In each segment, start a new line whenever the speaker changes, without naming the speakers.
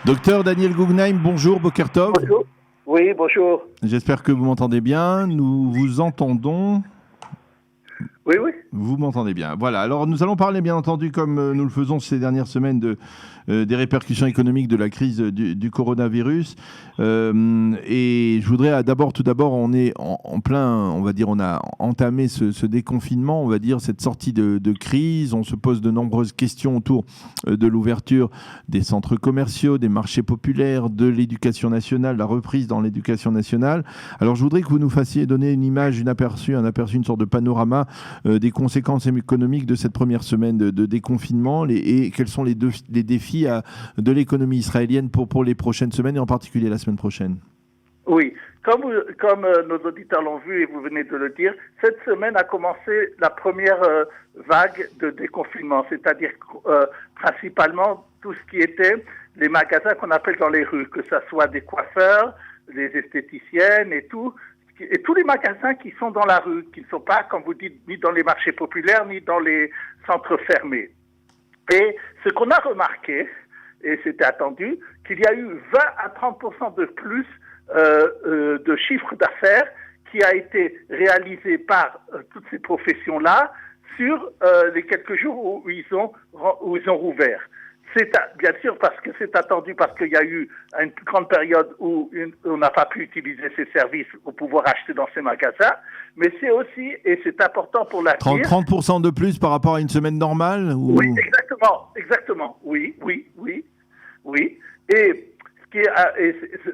Docteur Daniel Guggenheim, bonjour, Boker Tov.
Bonjour. Oui, bonjour.
J'espère que vous m'entendez bien. Nous vous entendons.
Oui, oui.
Vous m'entendez bien. Voilà. Alors, nous allons parler, bien entendu, comme nous le faisons ces dernières semaines, des répercussions économiques de la crise du coronavirus. Et je voudrais tout d'abord, on est en plein, on va dire, on a entamé ce déconfinement, on va dire, cette sortie de crise. On se pose de nombreuses questions autour de l'ouverture des centres commerciaux, des marchés populaires, de l'éducation nationale, la reprise dans l'éducation nationale. Alors, je voudrais que vous nous fassiez donner une image, un aperçu, une sorte de panorama des conséquences économiques de cette première semaine de déconfinement et quels sont les défis de l'économie israélienne pour les prochaines semaines et en particulier la semaine prochaine.
Oui, comme nos auditeurs l'ont vu et vous venez de le dire, cette semaine a commencé la première vague de déconfinement, c'est-à-dire principalement tout ce qui était les magasins qu'on appelle dans les rues, que ce soit des coiffeurs, des esthéticiennes et tous les magasins qui sont dans la rue, qui ne sont pas, comme vous dites, ni dans les marchés populaires, ni dans les centres fermés. Et ce qu'on a remarqué, et c'était attendu, qu'il y a eu 20 à 30% de plus de chiffre d'affaires qui a été réalisé par toutes ces professions-là sur les quelques jours où ils ont rouvert. C'est bien sûr parce que c'est attendu, parce qu'il y a eu une grande période où on n'a pas pu utiliser ces services pour pouvoir acheter dans ces magasins, mais c'est aussi, et c'est important pour l'avenir...
30% de plus par rapport à une semaine normale ou...
Oui, exactement, oui. Et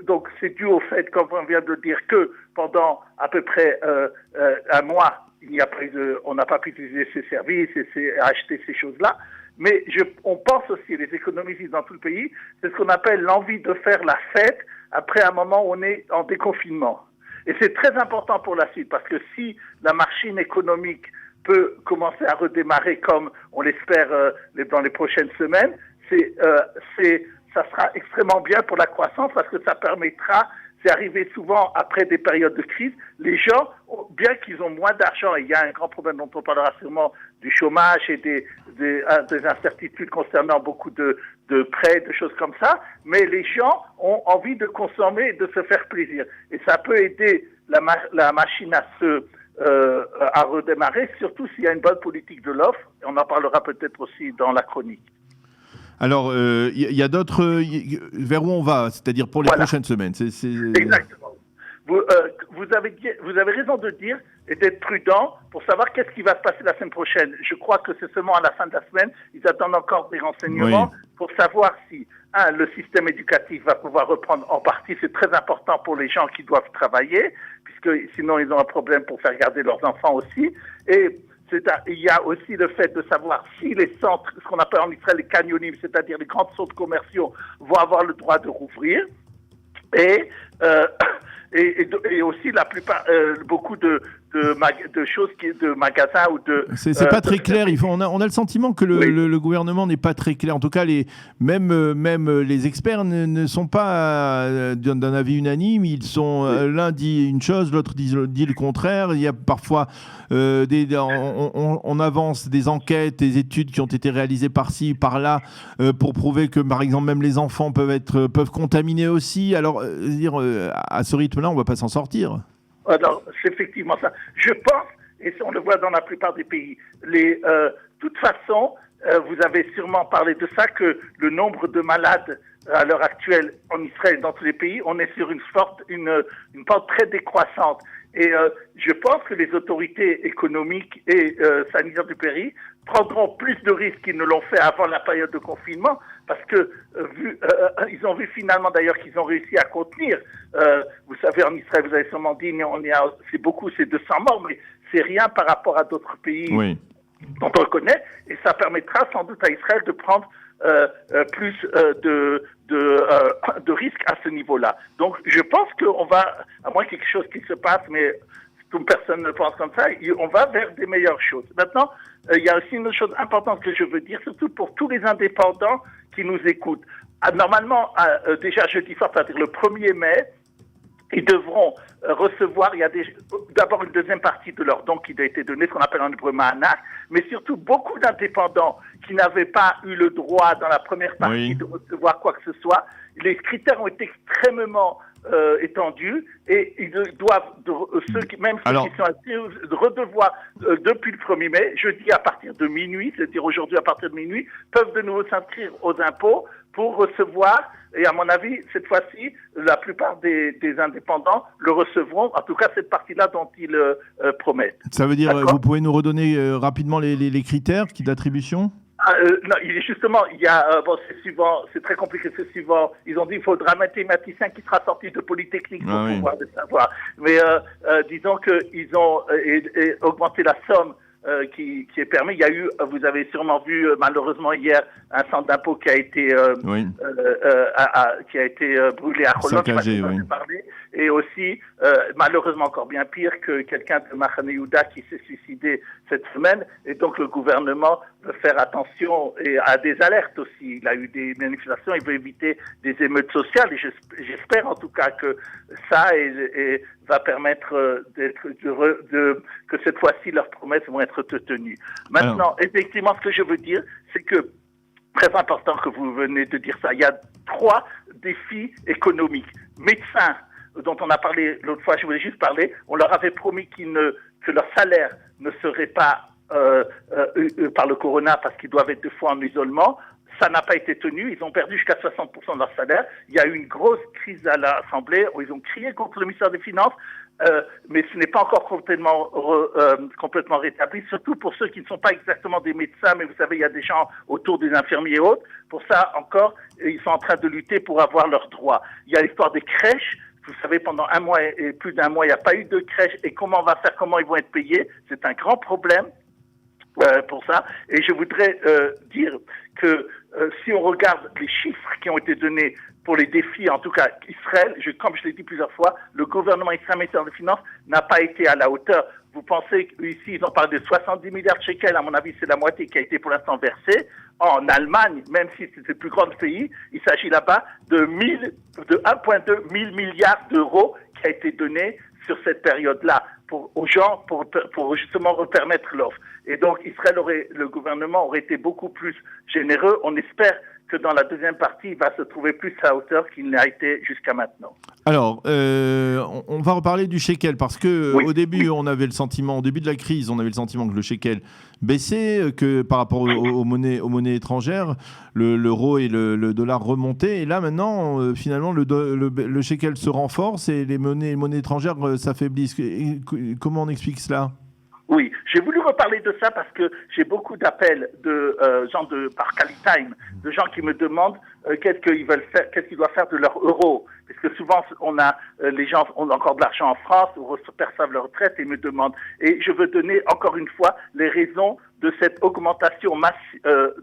donc c'est dû au fait, comme on vient de dire, que pendant à peu près un mois, on n'a pas pu utiliser ces services et acheter ces choses-là. Mais on pense aussi, les économistes dans tout le pays, c'est ce qu'on appelle l'envie de faire la fête après un moment où on est en déconfinement. Et c'est très important pour la suite, parce que si la machine économique peut commencer à redémarrer comme on l'espère dans les prochaines semaines, ça sera extrêmement bien pour la croissance, parce que ça permettra, c'est arrivé souvent après des périodes de crise, les gens, bien qu'ils ont moins d'argent, et il y a un grand problème dont on parlera sûrement du chômage et des incertitudes concernant beaucoup de prêts, de choses comme ça, mais les gens ont envie de consommer et de se faire plaisir. Et ça peut aider la machine à redémarrer, surtout s'il y a une bonne politique de l'offre. On en parlera peut-être aussi dans la chronique.
Alors, il y a d'autres... vers où on va, c'est-à-dire pour les prochaines semaines.
Exactement. Vous avez raison de dire et d'être prudent pour savoir qu'est-ce qui va se passer la semaine prochaine. Je crois que c'est seulement à la fin de la semaine. Ils attendent encore des renseignements pour savoir si, le système éducatif va pouvoir reprendre en partie. C'est très important pour les gens qui doivent travailler, puisque sinon ils ont un problème pour faire garder leurs enfants aussi. Et il y a aussi le fait de savoir si les centres, ce qu'on appelle en Israël les canyonim, c'est-à-dire les grands centres commerciaux, vont avoir le droit de rouvrir. Et aussi la plupart, beaucoup de choses, de magasins ou de...
C'est pas très clair. On a le sentiment que le gouvernement n'est pas très clair. En tout cas, même les experts ne sont pas d'un avis unanime. Ils sont l'un dit une chose, l'autre dit le contraire. Il y a parfois on avance des enquêtes, des études qui ont été réalisées par-ci, par-là, pour prouver que, par exemple, même les enfants peuvent contaminer aussi. Alors, à ce rythme-là, on ne va pas s'en sortir.
Alors, c'est effectivement ça. Je pense, et on le voit dans la plupart des pays, de toute façon, vous avez sûrement parlé de ça, que le nombre de malades à l'heure actuelle en Israël et dans tous les pays, on est sur une pente très décroissante. Et je pense que les autorités économiques et sanitaires du pays prendront plus de risques qu'ils ne l'ont fait avant la période de confinement, parce que ils ont vu finalement d'ailleurs qu'ils ont réussi à contenir. Vous savez, en Israël, vous avez sûrement dit, c'est 200 morts, mais c'est rien par rapport à d'autres pays dont on le connaît, et ça permettra sans doute à Israël de prendre plus de risques à ce niveau-là. Donc, je pense qu'on va, à moins quelque chose qui se passe, mais toute personne ne pense comme ça, on va vers des meilleures choses. Maintenant, il y a aussi une autre chose importante que je veux dire, surtout pour tous les indépendants qui nous écoutent. Normalement, déjà jeudi soir, c'est-à-dire le 1er mai, ils devront recevoir, il y a d'abord une deuxième partie de leur don qui a été donnée, ce qu'on appelle en hébreu ma'anak, mais surtout beaucoup d'indépendants qui n'avaient pas eu le droit dans la première partie de recevoir quoi que ce soit. Les critères ont été extrêmement étendus et ils doivent, ceux qui sont inscrits, redevoir depuis le 1er mai, jeudi à partir de minuit, c'est-à-dire aujourd'hui à partir de minuit, peuvent de nouveau s'inscrire aux impôts pour recevoir, et à mon avis, cette fois-ci, la plupart des indépendants le recevront, en tout cas cette partie-là dont ils promettent.
Ça veut dire, vous pouvez nous redonner rapidement les critères d'attribution ?
Non, il y a, c'est suivant, c'est très compliqué, c'est suivant. Ils ont dit qu'il faudra un mathématicien qui sera sorti de Polytechnique pour pouvoir le savoir. Mais disons qu'ils ont augmenté la somme qui est permis. Il y a eu, vous avez sûrement vu malheureusement hier, un centre d'impôt qui a été brûlé à Cholon, et aussi malheureusement encore bien pire que quelqu'un de Mahane Yehuda qui s'est suicidé cette semaine, et donc le gouvernement veut faire attention et à des alertes aussi. Il a eu des manifestations, il veut éviter des émeutes sociales, et j'espère en tout cas que ça va permettre que cette fois-ci leurs promesses vont être tenues. Maintenant, effectivement, ce que je veux dire, c'est que très important que vous venez de dire ça. Il y a 3 défis économiques. Médecins, dont on a parlé l'autre fois, je voulais juste parler, on leur avait promis que leur salaire ne serait pas par le corona parce qu'ils doivent être 2 fois en isolement. Ça n'a pas été tenu. Ils ont perdu jusqu'à 60% de leur salaire. Il y a eu une grosse crise à l'Assemblée où ils ont crié contre le ministère des Finances. Mais ce n'est pas encore complètement rétabli, surtout pour ceux qui ne sont pas exactement des médecins, mais vous savez, il y a des gens autour des infirmiers et autres. Pour ça, encore, ils sont en train de lutter pour avoir leurs droits. Il y a l'histoire des crèches. Vous savez, pendant 1 mois et plus d'1 mois, il n'y a pas eu de crèche. Et comment on va faire, comment ils vont être payés? C'est un grand problème pour ça. Et je voudrais dire que si on regarde les chiffres qui ont été donnés pour les défis, en tout cas Israël, comme je l'ai dit plusieurs fois, le gouvernement israélien, ministère des Finances, n'a pas été à la hauteur. Vous pensez qu'ici, ils ont parlé de 70 milliards de shekels, à mon avis, c'est la moitié qui a été pour l'instant versée. En Allemagne, même si c'est le plus grand pays, il s'agit là-bas de 1,2 milliard d'euros qui a été donné sur cette période-là aux gens pour justement repermettre l'offre. Et donc, le gouvernement aurait été beaucoup plus généreux. On espère que dans la deuxième partie, il va se trouver plus à hauteur qu'il n'a été jusqu'à maintenant.
Alors, on va reparler du shekel parce que au début, on avait le sentiment, au début de la crise, on avait le sentiment que le shekel baissait, que par rapport aux monnaies étrangères, l'euro et le dollar remontaient. Et là, maintenant, finalement, le shekel se renforce et les monnaies étrangères s'affaiblissent. Comment on explique cela ?
Oui, j'ai voulu reparler de ça parce que j'ai beaucoup d'appels de gens par Calitime, de gens qui me demandent qu'est-ce qu'ils veulent faire, qu'est-ce qu'ils doivent faire de leur euro. Parce que souvent, les gens ont encore de l'argent en France ou perçoivent leur retraite et me demandent. Et je veux donner encore une fois les raisons de cette augmentation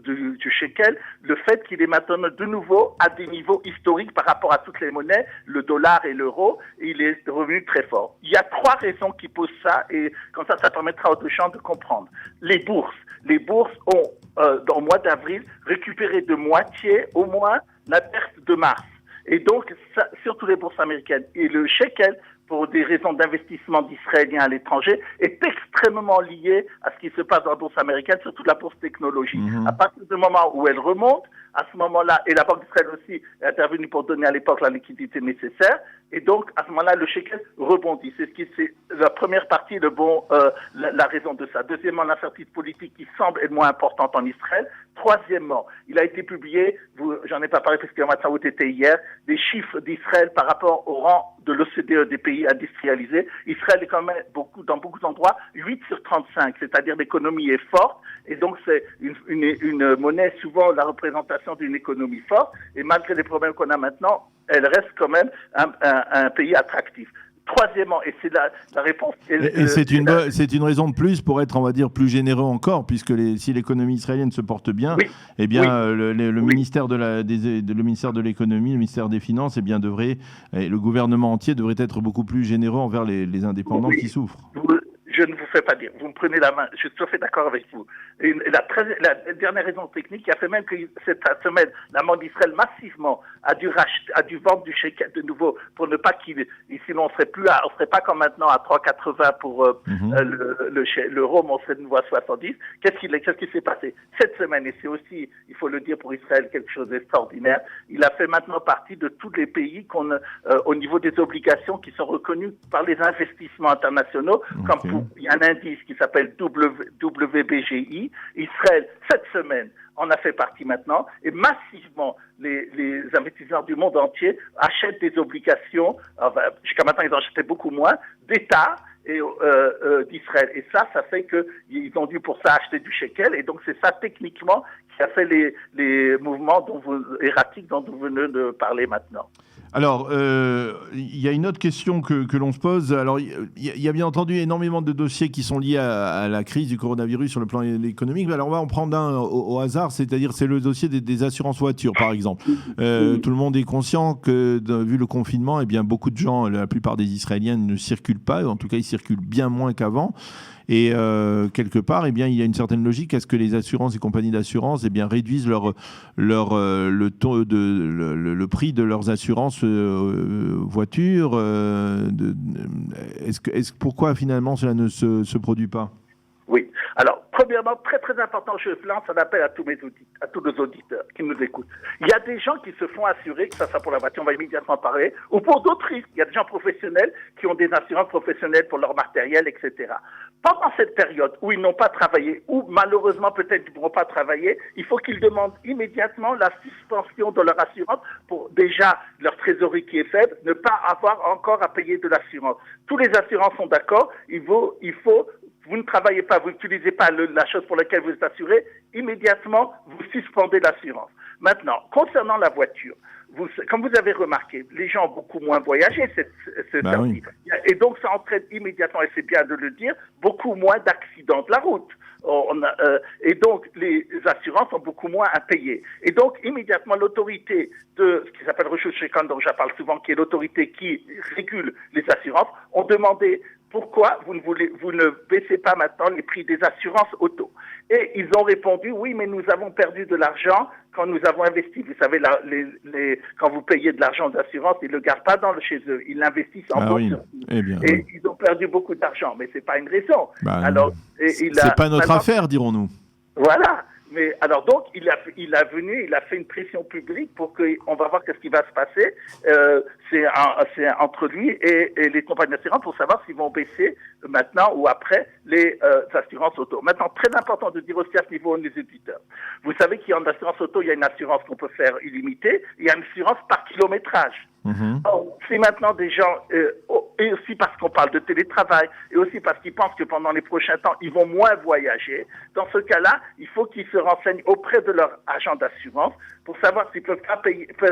du shekel, le fait qu'il est maintenant de nouveau à des niveaux historiques par rapport à toutes les monnaies, le dollar et l'euro, et il est revenu très fort. Il y a 3 raisons qui posent ça, et comme ça permettra aux 2 gens de comprendre. Les bourses ont, dans le mois d'avril, récupéré de moitié, au moins, la perte de mars. Et donc, surtout les bourses américaines. Et le shekel, pour des raisons d'investissement d'Israéliens à l'étranger, est extrêmement lié à ce qui se passe dans la bourse américaine, surtout la bourse technologie. À partir du moment où elle remonte, à ce moment-là, et la Banque d'Israël aussi est intervenue pour donner à l'époque la liquidité nécessaire, et donc à ce moment-là, le shekel rebondit. C'est la première partie, la raison de ça. Deuxièmement, l'incertitude politique qui semble être moins importante en Israël. Troisièmement, il a été publié, j'en ai pas parlé parce que matin où était hier, des chiffres d'Israël par rapport au rang de l'OCDE des pays industrialisés. Israël est quand même dans beaucoup d'endroits 8 sur 35, c'est-à-dire l'économie est forte, et donc c'est une monnaie souvent la représentation d'une économie forte, et malgré les problèmes qu'on a maintenant, elle reste quand même un pays attractif. Troisièmement, et c'est la réponse...
Et c'est une raison de plus pour être, on va dire, plus généreux encore, puisque si l'économie israélienne se porte bien, eh bien, le ministère le ministère de l'économie, le ministère des Finances, eh bien, le gouvernement entier devrait être beaucoup plus généreux envers les indépendants qui souffrent.
Je ne vous fait pas dire. Vous me prenez la main. Je suis tout à fait d'accord avec vous. Et la dernière raison technique qui a fait même que cette semaine, la banque d'Israël massivement a dû vendre du shekel de nouveau pour ne pas sinon on serait pas comme maintenant à 3,80 pour l'euro, mais on serait de nouveau à 70. Qu'est-ce qui s'est passé cette semaine? Et c'est aussi, il faut le dire pour Israël, quelque chose d'extraordinaire. Il a fait maintenant partie de tous les pays au niveau des obligations qui sont reconnues par les investissements internationaux, comme il y a un indice qui s'appelle WBGI. Israël, cette semaine, en a fait partie maintenant, et massivement, les investisseurs du monde entier achètent des obligations, jusqu'à maintenant ils en achetaient beaucoup moins, d'État et d'Israël. Et ça fait qu'ils ont dû pour ça acheter du shekel, et donc c'est ça techniquement qui a fait les mouvements erratiques dont vous venez de parler maintenant.
Alors, il y a une autre question que l'on se pose. Alors, il y a bien entendu énormément de dossiers qui sont liés à la crise du coronavirus sur le plan économique. Alors, on va en prendre un au hasard, c'est-à-dire c'est le dossier des assurances voitures, par exemple. Tout le monde est conscient que, vu le confinement, eh bien, beaucoup de gens, la plupart des Israéliens ne circulent pas. En tout cas, ils circulent bien moins qu'avant. Et quelque part, eh bien, il y a une certaine logique à ce que les assurances et compagnies d'assurance, eh bien, réduisent le prix de leurs assurances voitures. Pourquoi finalement cela ne se produit pas?
Oui. Alors, premièrement, très très important, je lance un appel à tous nos auditeurs qui nous écoutent. Il y a des gens qui se font assurer, que ça soit pour la voiture, on va immédiatement parler, ou pour d'autres risques. Il y a des gens professionnels qui ont des assurances professionnelles pour leur matériel, etc. Pendant cette période où ils n'ont pas travaillé, ou malheureusement peut-être ils ne pourront pas travailler, il faut qu'ils demandent immédiatement la suspension de leur assurance pour déjà leur trésorerie qui est faible, ne pas avoir encore à payer de l'assurance. Tous les assurances sont d'accord, vous ne travaillez pas, vous n'utilisez pas la chose pour laquelle vous êtes assuré, immédiatement, vous suspendez l'assurance. Maintenant, concernant la voiture, comme vous avez remarqué, les gens ont beaucoup moins voyagé cette année. Oui. Et donc, ça entraîne immédiatement, et c'est bien de le dire, beaucoup moins d'accidents de la route. Et donc, les assurances ont beaucoup moins à payer. Et donc, immédiatement, l'autorité de ce qui s'appelle Reshut Shekhan, dont je parle souvent, qui est l'autorité qui régule les assurances, ont demandé pourquoi vous ne baissez pas maintenant les prix des assurances auto. Et ils ont répondu, oui, mais nous avons perdu de l'argent quand nous avons investi. Vous savez, quand vous payez de l'argent d'assurance, ils ne le gardent pas chez eux, ils l'investissent en bourse. Et ils ont perdu beaucoup d'argent, mais ce n'est pas une raison.
C'est pas notre affaire, dirons-nous.
Voilà. Mais alors donc, il a fait une pression publique pour qu'on va voir qu'est-ce qui va se passer. C'est entre lui et les compagnies d'assurance pour savoir s'ils vont baisser maintenant ou après les assurances auto. Maintenant, très important de dire aussi à ce niveau des éditeurs. Vous savez qu'en assurance auto, il y a une assurance qu'on peut faire illimitée, il y a une assurance par kilométrage. Or, si maintenant des gens, et aussi parce qu'on parle de télétravail, et aussi parce qu'ils pensent que pendant les prochains temps, ils vont moins voyager, dans ce cas-là, il faut qu'ils se renseignent auprès de leur agent d'assurance pour savoir s'ils peuvent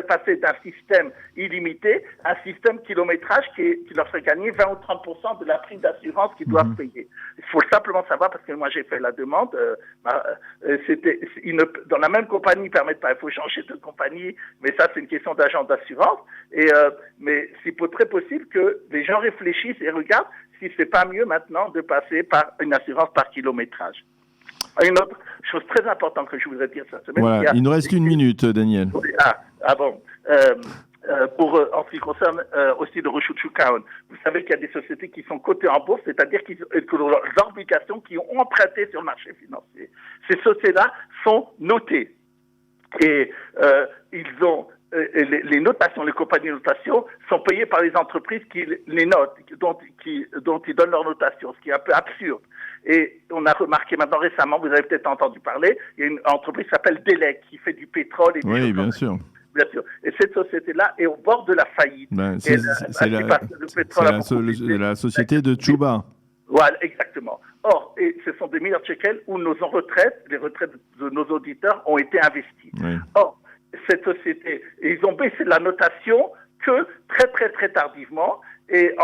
passer d'un système illimité à un système kilométrage qui leur ferait gagner 20 ou 30% de la prime d'assurance qu'ils doivent payer. Il faut simplement savoir, parce que moi j'ai fait la demande, dans la même compagnie, ils ne permettent pas, il faut changer de compagnie, mais ça c'est une question d'agent d'assurance. Mais c'est très possible que les gens réfléchissent et regardent si c'est pas mieux maintenant de passer par une assurance par kilométrage. Une autre chose très importante que je voudrais dire cette semaine.
Voilà, il nous reste une minute, Daniel.
Bon. En ce qui concerne aussi le Reshut Shukahon, vous savez qu'il y a des sociétés qui sont cotées en bourse, c'est-à-dire que leurs obligations qui ont emprunté sur le marché financier. Ces sociétés-là sont notées. Et ils ont les notations, les compagnies de notation sont payées par les entreprises qui les notent, dont ils donnent leur notation, ce qui est un peu absurde. Et on a remarqué maintenant récemment, vous avez peut-être entendu parler, il y a une entreprise qui s'appelle Delek qui fait du pétrole et
oui, bien sûr.
Bien sûr. Et cette société-là est au bord de la faillite.
C'est la société de Tchouba.
Voilà, exactement. Or, ce sont des milliards de shekels où les retraites de nos auditeurs ont été investies. Oui. Or, cette société, ils ont baissé la notation que très très très tardivement et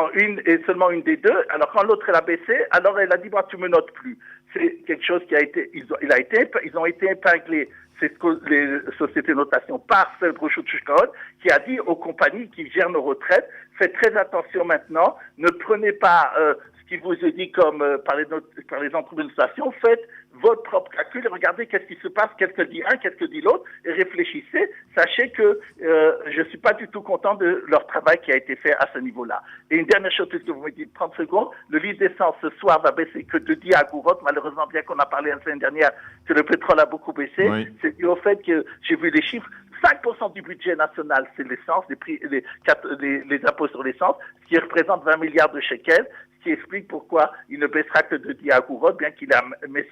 seulement une des deux. Alors quand l'autre elle a baissé, alors elle a dit tu me notes plus. C'est quelque chose qui a été, ils ont été épinglés les sociétés de notation par cette Reshut Shukahon qui a dit aux compagnies qui gèrent nos retraites, faites très attention maintenant, ne prenez pas qui vous est dit comme par les entreprises de station, faites votre propre calcul et regardez qu'est-ce qui se passe, qu'est-ce que dit un, qu'est-ce que dit l'autre, et réfléchissez. Sachez que je ne suis pas du tout content de leur travail qui a été fait à ce niveau-là. Et une dernière chose, puisque vous me dites 30 secondes, le litre d'essence ce soir va baisser que de 10 agourotes. Malheureusement, bien qu'on a parlé la semaine dernière que le pétrole a beaucoup baissé,
oui.
c'est dû au fait que j'ai vu les chiffres. 5% du budget national, c'est l'essence, les impôts sur l'essence, ce qui représente 20 milliards de shekels, ce qui explique pourquoi il ne baissera que de 10 agourotes, bien qu'il a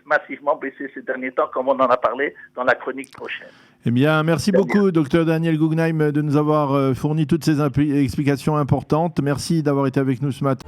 massivement baissé ces derniers temps, comme on en a parlé dans la chronique prochaine.
Eh bien, merci beaucoup, Dr Daniel Guggenheim, de nous avoir fourni toutes ces explications importantes. Merci d'avoir été avec nous ce matin.